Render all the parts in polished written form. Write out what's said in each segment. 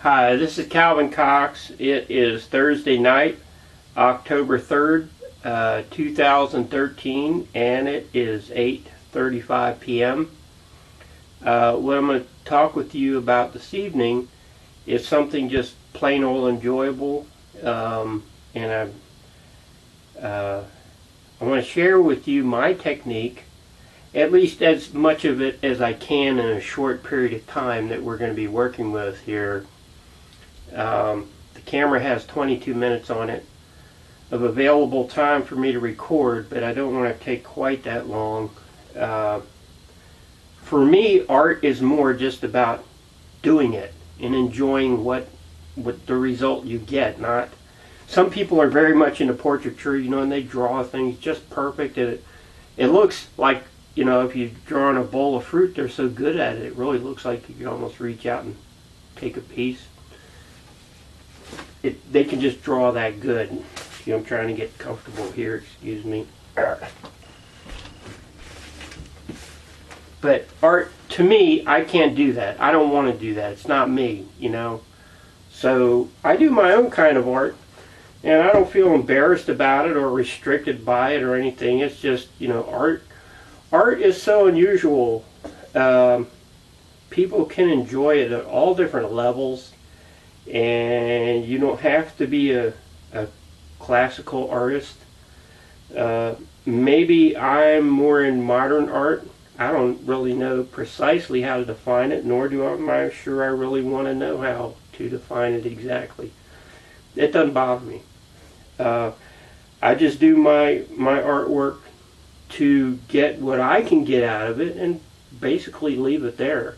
Hi, this is Calvin Cox. It is Thursday night, October 3rd, 2013, and it is 8:35 p.m. What I'm going to talk with you about this evening is something just plain old enjoyable, and I want to share with you my technique, at least as much of it as I can in a short period of time that we're going to be working with here. The camera has 22 minutes on it of available time for me to record, but I don't want to take quite that long. For me, art is more just about doing it and enjoying what the result you get. Not some people are very much into portraiture, and they draw things just perfect, and it looks like, if you draw on a bowl of fruit, they're so good at it. It really looks like you can almost reach out and take a piece. They can just draw that good. I'm trying to get comfortable here, excuse me. But art, to me, I can't do that. I don't want to do that. It's not me, So I do my own kind of art, and I don't feel embarrassed about it or restricted by it or anything. It's just, art is so unusual. People can enjoy it at all different levels. And you don't have to be a classical artist. Maybe I'm more in modern art. I don't really know precisely how to define it, nor am I sure I really want to know how to define it exactly. It doesn't bother me. I just do my artwork to get what I can get out of it and basically leave it there.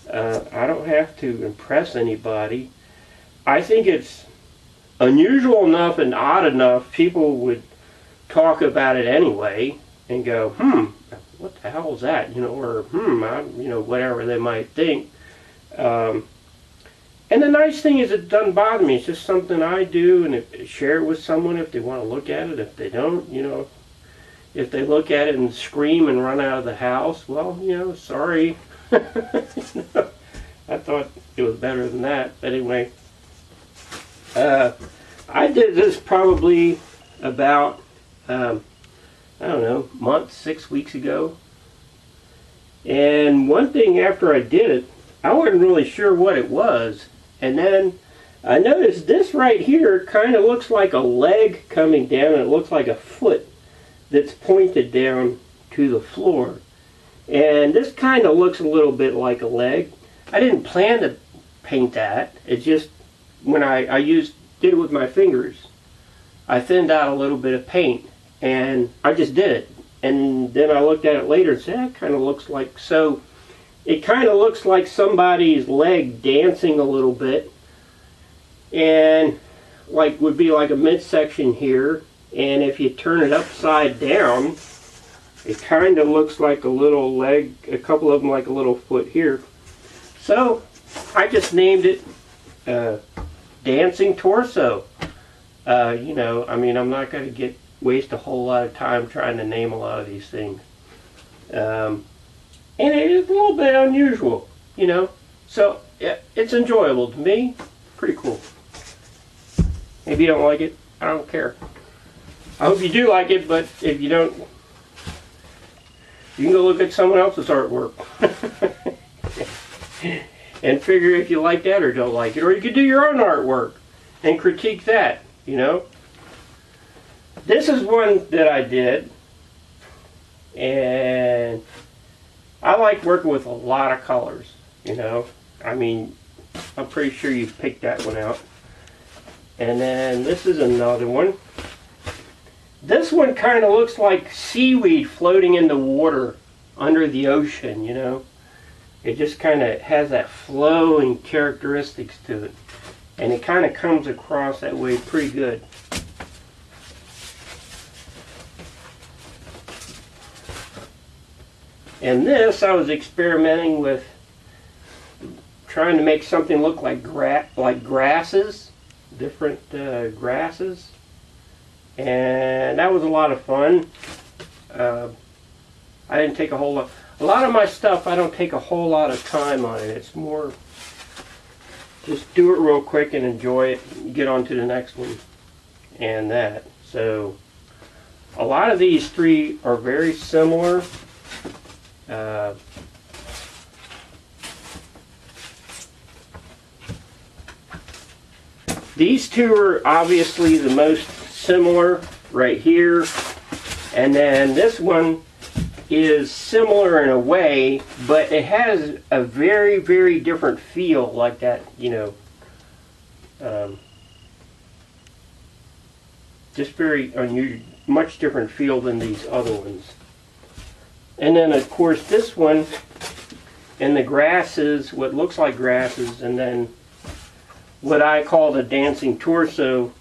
I don't have to impress anybody. I think it's unusual enough and odd enough people would talk about it anyway and go, what the hell is that? Or whatever they might think. And the nice thing is it doesn't bother me. It's just something I do, and share it with someone if they want to look at it. If they don't, if they look at it and scream and run out of the house, well, sorry. I thought it was better than that. But anyway. I did this probably about, month, 6 weeks ago. And one thing after I did it, I wasn't really sure what it was. And then I noticed this right here kind of looks like a leg coming down, and it looks like a foot that's pointed down to the floor. And this kind of looks a little bit like a leg. I didn't plan to paint that. It just, when I did it with my fingers, I thinned out a little bit of paint, and I just did it. And then I looked at it later and said, that kind of looks like, so it kind of looks like somebody's leg dancing a little bit, and would be like a midsection here, and if you turn it upside down, it kind of looks like a little leg, a couple of them like a little foot here. So I just named it Dancing Torso. I'm not going to waste a whole lot of time trying to name a lot of these things. And it is a little bit unusual, So yeah, it's enjoyable to me. Pretty cool. Maybe you don't like it. I don't care. I hope you do like it, but if you don't, you can go look at someone else's artwork. And figure if you like that or don't like it. Or you could do your own artwork and critique that, This is one that I did. And I like working with a lot of colors, I'm pretty sure you've picked that one out. And then this is another one. This one kind of looks like seaweed floating in the water under the ocean, It just kind of has that flowing characteristics to it. And it kind of comes across that way pretty good. And this, I was experimenting with trying to make something look like grasses, different grasses. And that was a lot of fun. I didn't take a whole lot. A lot of my stuff, I don't take a whole lot of time on it. It's more just do it real quick and enjoy it, and get on to the next one and that. So a lot of these three are very similar. These two are obviously the most similar right here, and then this one is similar in a way, but it has a very, very different feel, like that, you know, just very unusual, much different feel than these other ones. And then of course this one, and the grasses, what looks like grasses, and then what I call the dancing torso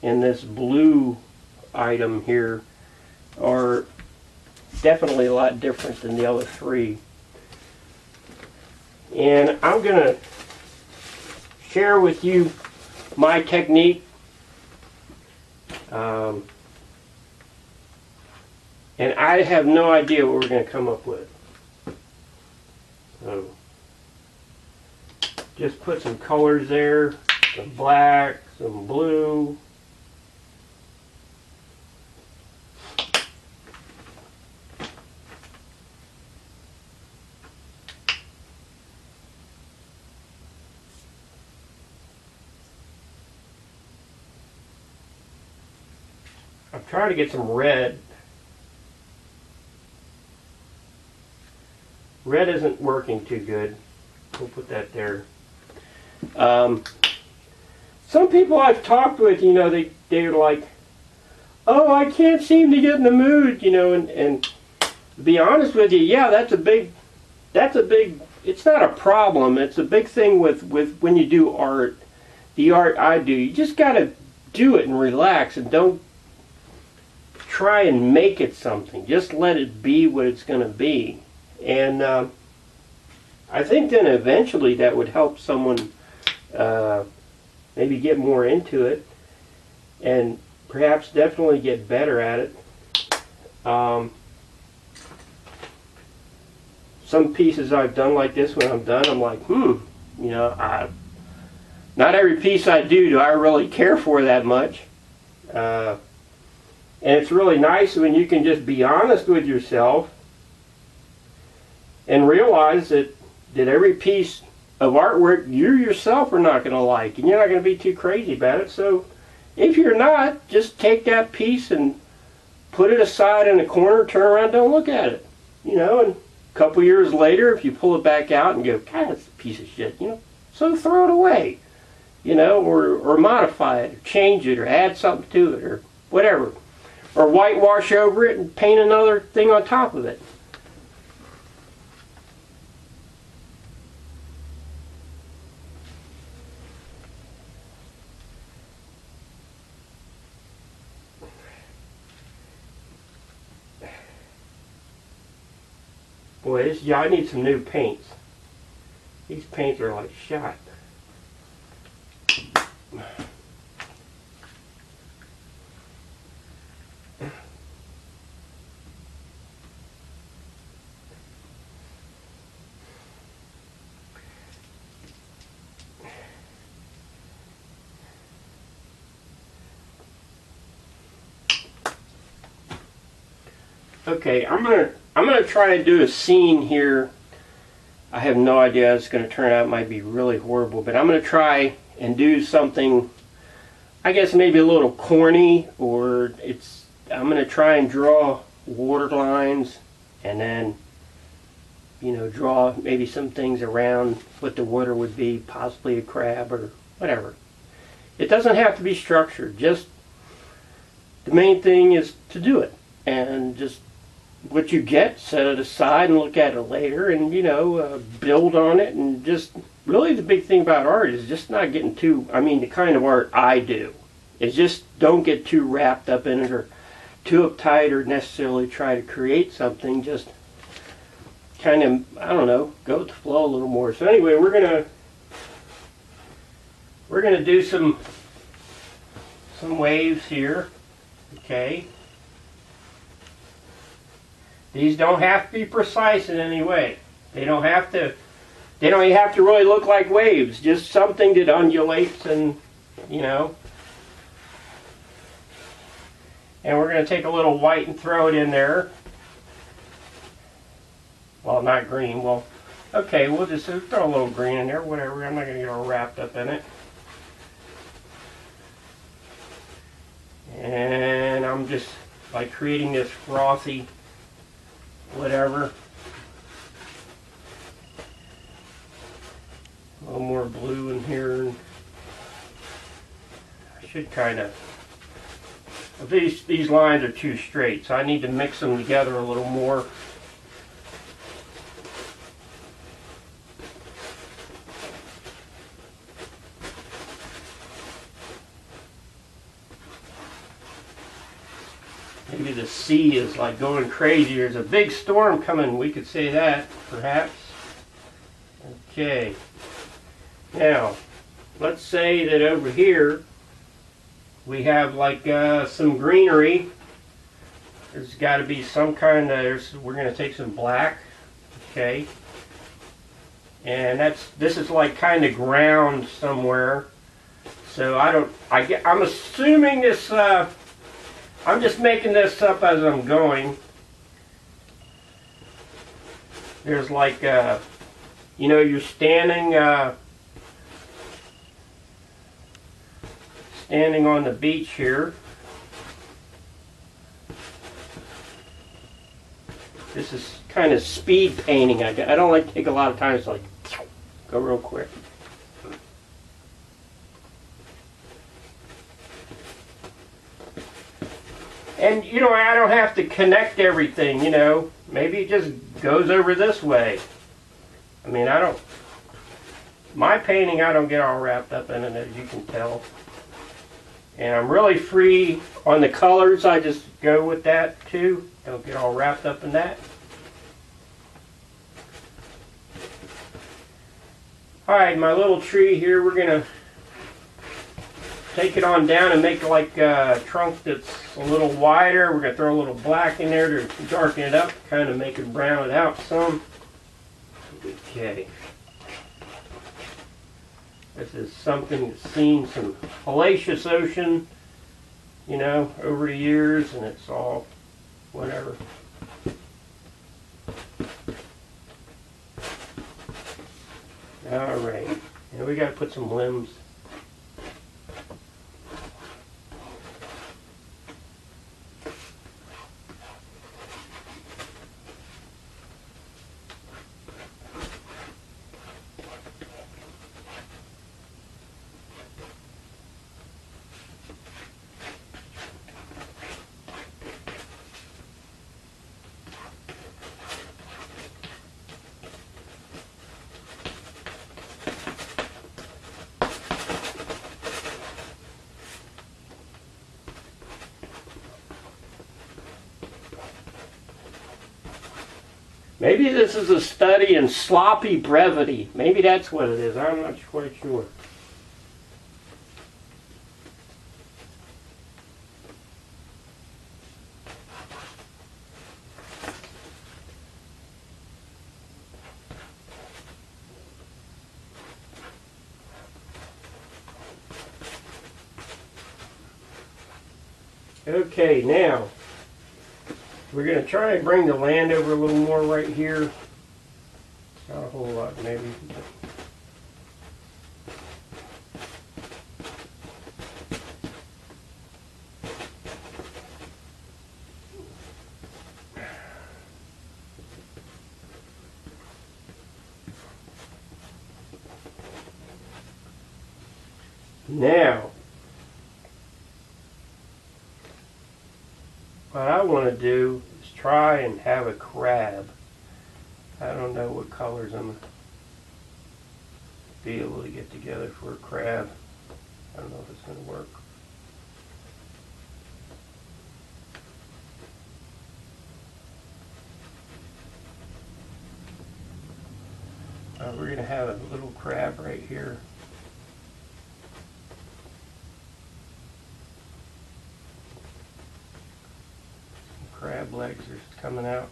in this blue item here are definitely a lot different than the other three. And I'm going to share with you my technique. And I have no idea what we're going to come up with. So just put some colors there, some black, some blue. I'm trying to get some red. Red isn't working too good. We'll put that there. Some people I've talked with, you know, they're like, oh, I can't seem to get in the mood, you know, and to be honest with you, yeah, that's a big, it's not a problem, it's a big thing with when you do art, the art I do. You just got to do it and relax, and don't try and make it something. Just let it be what it's going to be. And I think then eventually that would help someone maybe get more into it, and perhaps definitely get better at it. Some pieces I've done like this, when I'm done, I'm like, you know, not every piece I do I really care for that much. And it's really nice when you can just be honest with yourself and realize that every piece of artwork you yourself are not going to like, and you're not going to be too crazy about it. So if you're not, just take that piece and put it aside in a corner, turn around, don't look at it. You know, and a couple years later, if you pull it back out and go, God, that's a piece of shit, you know, so throw it away. You know, or modify it, or change it, or add something to it, or whatever. Or whitewash over it and paint another thing on top of it. Boy, yeah, I need some new paints. These paints are like shot. Okay, I'm gonna try to do a scene here. I have no idea how it's gonna turn out. It might be really horrible, but I'm gonna try and do something, I guess maybe a little corny, or I'm gonna try and draw water lines, and then, you know, draw maybe some things around what the water would be, possibly a crab or whatever. It doesn't have to be structured. Just the main thing is to do it, and just what you get, set it aside and look at it later, and, you know, build on it. And just really the big thing about art is just not getting too, I mean, the kind of art I do is just don't get too wrapped up in it or too uptight, or necessarily try to create something. Just kind of, I don't know, go with the flow a little more. So anyway, we're gonna do some waves here. Okay. These don't have to be precise in any way. They don't have to They don't even have to really look like waves, just something that undulates and, you know. And we're going to take a little white and throw it in there. Well, not green. Well, okay, we'll just throw a little green in there, whatever. I'm not going to get all wrapped up in it. And I'm just like creating this frothy whatever. A little more blue in here. I should kind of, these lines are too straight, so I need to mix them together a little more. Maybe the sea is like going crazy. There's a big storm coming. We could say that, perhaps. Okay. Now, let's say that over here we have like some greenery. There's got to be some kind of. We're going to take some black. Okay. And this is like kind of ground somewhere. So I'm assuming this. I'm just making this up as I'm going. There's like, you know, you're standing on the beach here. This is kind of speed painting. I don't like to take a lot of time. It's like, go real quick. And, you know, I don't have to connect everything, you know. Maybe it just goes over this way. I mean, my painting, I don't get all wrapped up in it, as you can tell. And I'm really free on the colors. I just go with that, too. Don't get all wrapped up in that. Alright, my little tree here, we're going to take it on down and make like a trunk that's a little wider. We're going to throw a little black in there to darken it up, kind of make it brown it out some. Okay. This is something that's seen some hellacious ocean, you know, over the years, and it's all whatever. Alright, and we got to put some limbs. Maybe this is a study in sloppy brevity. Maybe that's what it is. I'm not quite sure. Okay, now we're going to try and bring the land over a little more right here. Not a whole lot, maybe. Now, what I want to do is try and have a crab. I don't know what colors I'm going to be able to get together for a crab. I don't know if it's going to work. We're going to have a little crab right here. Crab legs are coming out.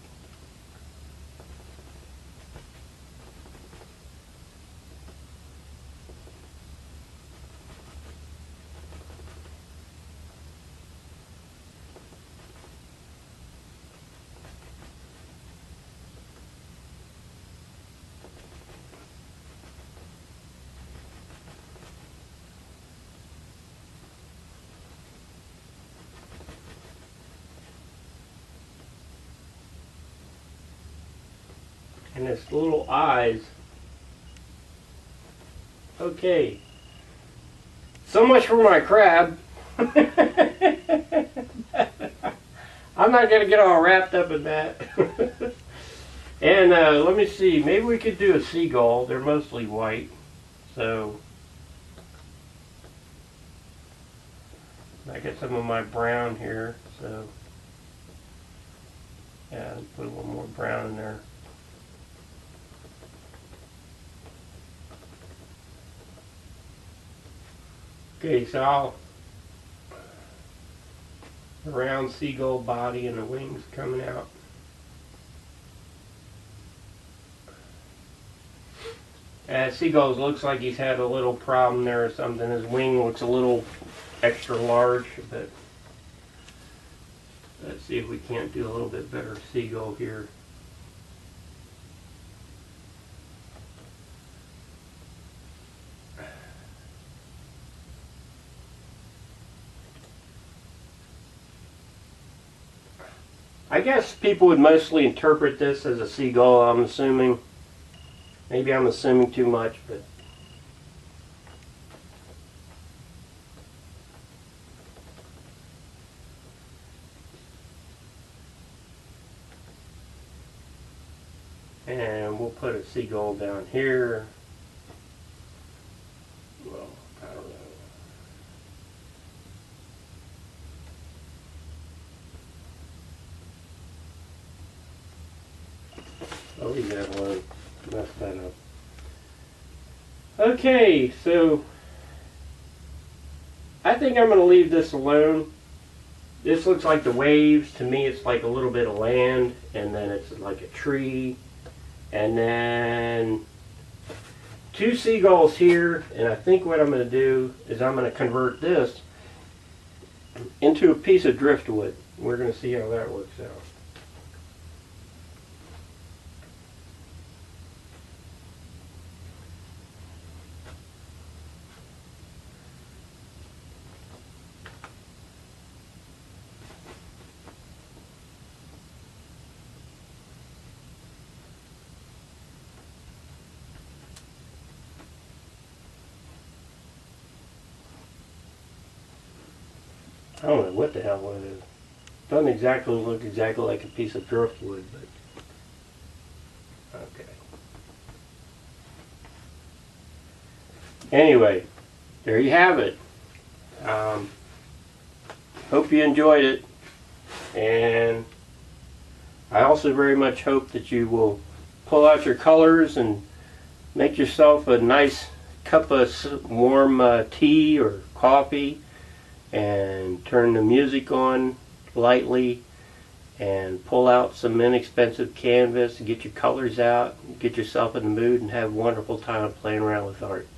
and its little eyes. Okay, so much for my crab. I'm not going to get all wrapped up in that. And let me see, maybe we could do a seagull. They're mostly white, so I get some of my brown here, so yeah, put a little more brown in there. Okay, so I'll the round seagull body and the wings coming out. Seagulls looks like he's had a little problem there or something. His wing looks a little extra large, but let's see if we can't do a little bit better seagull here. I guess people would mostly interpret this as a seagull, I'm assuming. Maybe I'm assuming too much, but and we'll put a seagull down here. Well, I don't know. I'll leave that alone. Mess that up. Okay, so I think I'm going to leave this alone. This looks like the waves. To me, it's like a little bit of land, and then it's like a tree, and then two seagulls here. And I think what I'm going to do is I'm going to convert this into a piece of driftwood. We're going to see how that works out. I don't know what the hell it is. Doesn't exactly look exactly like a piece of driftwood, but okay. Anyway, there you have it. Hope you enjoyed it, and I also very much hope that you will pull out your colors and make yourself a nice cup of warm tea or coffee, and turn the music on lightly and pull out some inexpensive canvas, get your colors out, get yourself in the mood, and have a wonderful time playing around with art.